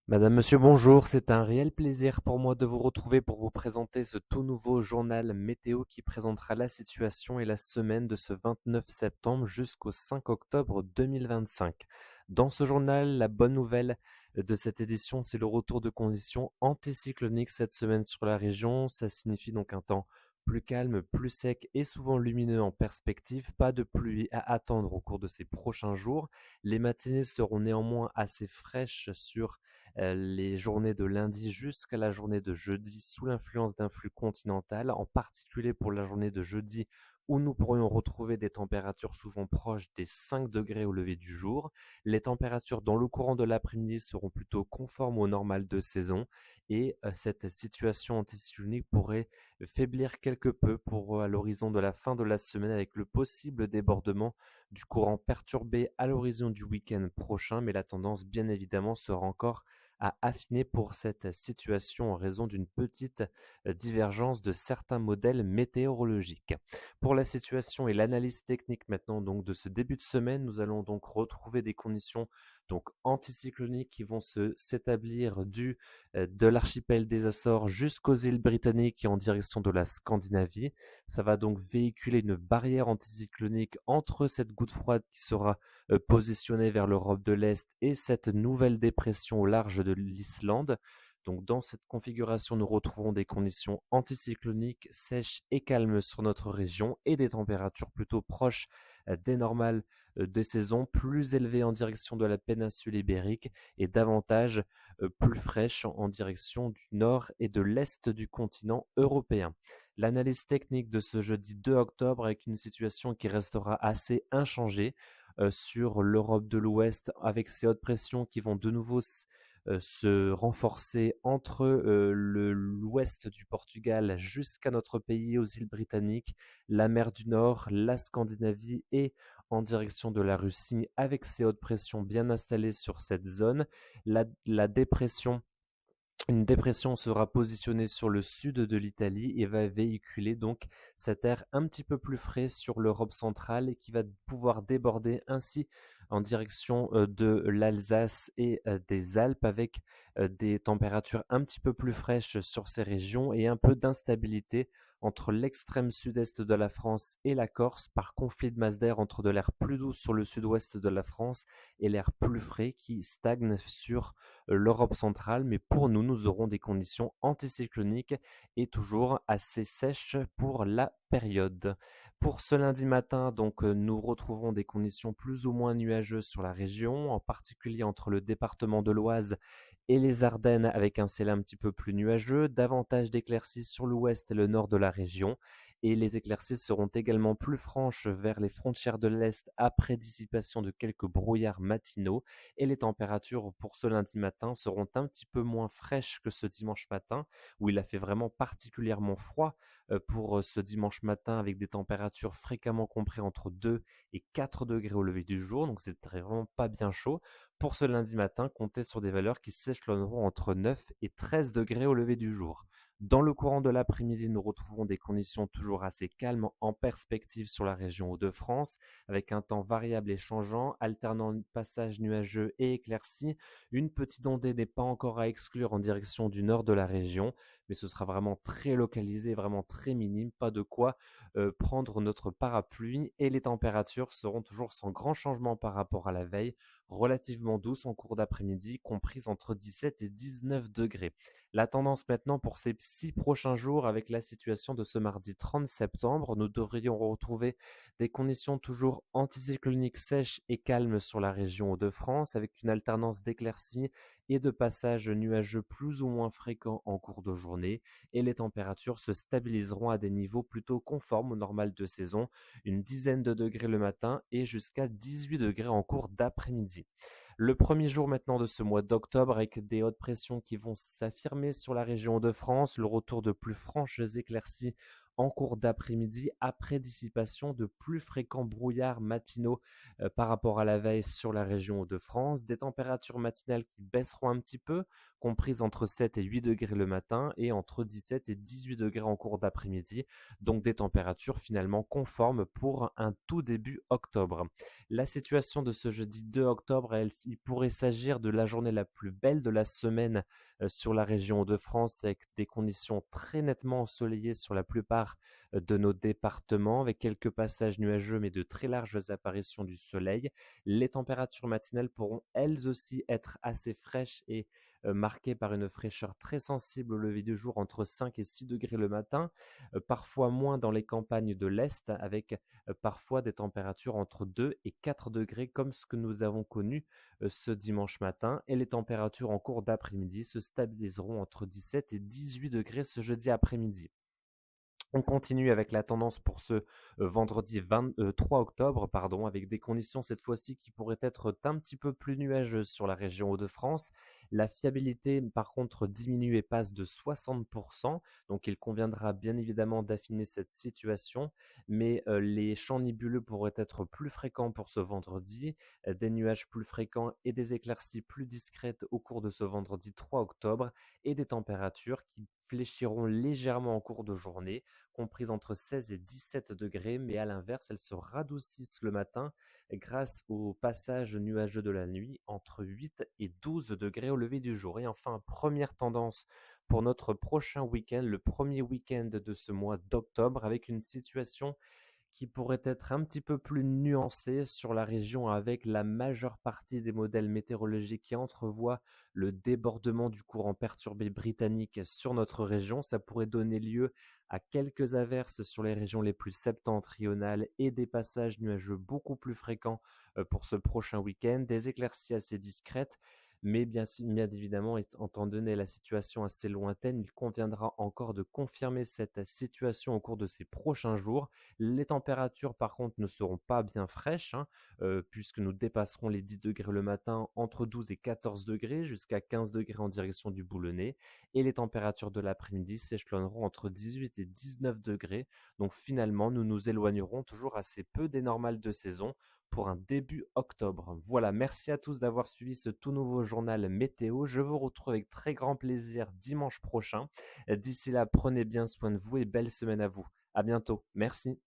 Madame, monsieur, bonjour. C'est un réel plaisir pour moi de vous retrouver pour vous présenter ce tout nouveau journal météo qui présentera la situation et la semaine de ce 29 septembre jusqu'au 5 octobre 2025. Dans ce journal, la bonne nouvelle de cette édition, c'est le retour de conditions anticycloniques cette semaine sur la région. Ça signifie donc un temps plus calme, plus sec et souvent lumineux en perspective. Pas de pluie à attendre au cours de ces prochains jours. Les matinées seront néanmoins assez fraîches sur les journées de lundi jusqu'à la journée de jeudi sous l'influence d'un flux continental, en particulier pour la journée de jeudi où nous pourrions retrouver des températures souvent proches des 5 degrés au lever du jour. Les températures dans le courant de l'après-midi seront plutôt conformes au normal de saison et cette situation anticyclonique pourrait faiblir quelque peu pour à l'horizon de la fin de la semaine avec le possible débordement du courant perturbé à l'horizon du week-end prochain, mais la tendance bien évidemment sera encore à affiner pour cette situation en raison d'une petite divergence de certains modèles météorologiques. Pour la situation et l'analyse technique maintenant donc de ce début de semaine, nous allons donc retrouver des conditions donc anticycloniques qui vont s'établir de l'archipel des Açores jusqu'aux îles britanniques et en direction de la Scandinavie. Ça va donc véhiculer une barrière anticyclonique entre cette goutte froide qui sera positionnée vers l'Europe de l'Est et cette nouvelle dépression au large de l'Islande. Donc dans cette configuration, nous retrouvons des conditions anticycloniques sèches et calmes sur notre région et des températures plutôt proches des normales de saison, plus élevées en direction de la péninsule ibérique et davantage plus fraîches en direction du nord et de l'est du continent européen. L'analyse technique de ce jeudi 2 octobre avec une situation qui restera assez inchangée sur l'Europe de l'Ouest avec ces hautes pressions qui vont de nouveau se renforcer entre l'ouest du Portugal jusqu'à notre pays, aux îles britanniques, la mer du Nord, la Scandinavie et en direction de la Russie avec ces hautes pressions bien installées sur cette zone. La dépression Une dépression sera positionnée sur le sud de l'Italie et va véhiculer donc cet air un petit peu plus frais sur l'Europe centrale et qui va pouvoir déborder ainsi en direction de l'Alsace et des Alpes avec des températures un petit peu plus fraîches sur ces régions et un peu d'instabilité entre l'extrême sud-est de la France et la Corse par conflit de masse d'air entre de l'air plus doux sur le sud-ouest de la France et l'air plus frais qui stagne sur l'Europe centrale, mais pour nous, nous aurons des conditions anticycloniques et toujours assez sèches pour la période. Pour ce lundi matin, donc, nous retrouvons des conditions plus ou moins nuageuses sur la région, en particulier entre le département de l'Oise et les Ardennes avec un ciel un petit peu plus nuageux, davantage d'éclaircies sur l'ouest et le nord de la région, et les éclaircies seront également plus franches vers les frontières de l'Est après dissipation de quelques brouillards matinaux, et les températures pour ce lundi matin seront un petit peu moins fraîches que ce dimanche matin, où il a fait vraiment particulièrement froid pour ce dimanche matin avec des températures fréquemment comprises entre 2 et 4 degrés au lever du jour, donc c'est vraiment pas bien chaud. Pour ce lundi matin, comptez sur des valeurs qui s'échelonneront entre 9 et 13 degrés au lever du jour. Dans le courant de l'après-midi, nous retrouvons des conditions toujours assez calmes en perspective sur la région Hauts-de-France, avec un temps variable et changeant, alternant passages nuageux et éclaircis. Une petite ondée n'est pas encore à exclure en direction du nord de la région, mais ce sera vraiment très localisé, vraiment très minime, pas de quoi prendre notre parapluie, et les températures seront toujours sans grand changement par rapport à la veille, relativement douces en cours d'après-midi, comprises entre 17 et 19 degrés. La tendance maintenant pour ces 6 prochains jours avec la situation de ce mardi 30 septembre, nous devrions retrouver des conditions toujours anticycloniques sèches et calmes sur la région Hauts-de-France avec une alternance d'éclaircies et de passages nuageux plus ou moins fréquents en cours de journée, et les températures se stabiliseront à des niveaux plutôt conformes au normal de saison, une dizaine de degrés le matin et jusqu'à 18 degrés en cours d'après-midi. Le premier jour maintenant de ce mois d'octobre avec des hautes pressions qui vont s'affirmer sur la région de France, le retour de plus franches éclaircies en cours d'après-midi après dissipation de plus fréquents brouillards matinaux par rapport à la veille sur la région Hauts-de-France, des températures matinales qui baisseront un petit peu, comprises entre 7 et 8 degrés le matin et entre 17 et 18 degrés en cours d'après-midi, donc des températures finalement conformes pour un tout début octobre. La situation de ce jeudi 2 octobre, il pourrait s'agir de la journée la plus belle de la semaine sur la région Hauts-de-France, avec des conditions très nettement ensoleillées sur la plupart de nos départements, avec quelques passages nuageux mais de très larges apparitions du soleil. Les températures matinales pourront elles aussi être assez fraîches et marquées par une fraîcheur très sensible au lever du jour, entre 5 et 6 degrés le matin, parfois moins dans les campagnes de l'Est, avec parfois des températures entre 2 et 4 degrés comme ce que nous avons connu ce dimanche matin, et les températures en cours d'après-midi se stabiliseront entre 17 et 18 degrés ce jeudi après-midi. On continue avec la tendance pour ce vendredi 3 octobre, pardon, avec des conditions cette fois-ci qui pourraient être un petit peu plus nuageuses sur la région Hauts-de-France. La fiabilité, par contre, diminue et passe de 60%, donc il conviendra bien évidemment d'affiner cette situation, mais les champs nébuleux pourraient être plus fréquents pour ce vendredi, des nuages plus fréquents et des éclaircies plus discrètes au cours de ce vendredi 3 octobre, et des températures qui fléchiront légèrement en cours de journée, comprises entre 16 et 17 degrés, mais à l'inverse, elles se radoucissent le matin grâce au passage nuageux de la nuit, entre 8 et 12 degrés au lever du jour. Et enfin, première tendance pour notre prochain week-end, le premier week-end de ce mois d'octobre, avec une situation qui pourrait être un petit peu plus nuancé sur la région, avec la majeure partie des modèles météorologiques qui entrevoient le débordement du courant perturbé britannique sur notre région. Ça pourrait donner lieu à quelques averses sur les régions les plus septentrionales et des passages nuageux beaucoup plus fréquents pour ce prochain week-end, des éclaircies assez discrètes. Mais bien évidemment, étant donné la situation assez lointaine, il conviendra encore de confirmer cette situation au cours de ces prochains jours. Les températures, par contre, ne seront pas bien fraîches, hein, puisque nous dépasserons les 10 degrés le matin, entre 12 et 14 degrés, jusqu'à 15 degrés en direction du Boulonnais. Et les températures de l'après-midi s'échelonneront entre 18 et 19 degrés. Donc finalement, nous nous éloignerons toujours assez peu des normales de saison pour un début octobre. Voilà, merci à tous d'avoir suivi ce tout nouveau journal météo. Je vous retrouve avec très grand plaisir dimanche prochain. D'ici là, prenez bien soin de vous et belle semaine à vous. À bientôt. Merci.